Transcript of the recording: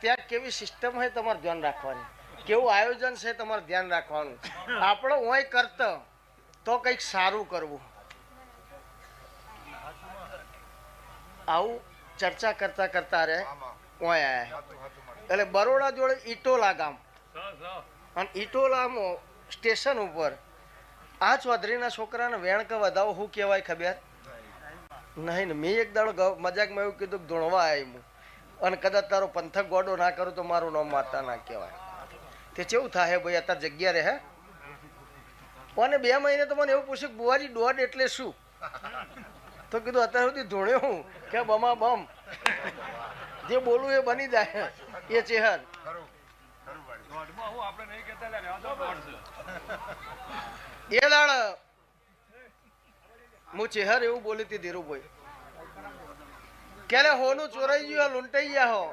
ત્યાં કેવી સિસ્ટમ હોય તમારે ધ્યાન રાખવાની, કેવું આયોજન છે તમારે ધ્યાન રાખવાનું. આપણો હોય કરતો તો કંઈક સારું કરવું, આવું ચર્ચા કરતા કરતા રે ઓય આયા. એટલે બરોડા જોડે ઈટોલા ગામ, અને ઈટોલામાં સ્ટેશન ઉપર આ ચૌધરીના છોકરાને વેણક વધાવો શું કહેવાય ખબર નહીં ને. મેં એક દાડો મજાકમાં એવું કીધું કે ધૂણવા આવી હું, અને કદાચ તારો પંથક ગોડો ના કરું તો મારું નામ માતા ના કહેવાય. તે કેવું થાય ભાઈ અત્યારે જગ્યા રહે. અને 2 મહિને તો મને એવું પૂછ્યું બુવાજી દોઢ એટલે શું, તો કીધું અત્યાર સુધી ધૂણ્યો હું કે બમા બમ જે બોલું એ બની જાય એ ચેહર. એ દાડ હું ચેહર એવું બોલી હતી ધીરુભાઈ કે હોનું ચોરાઈ ગયું લૂંટાઈ ગયા હો.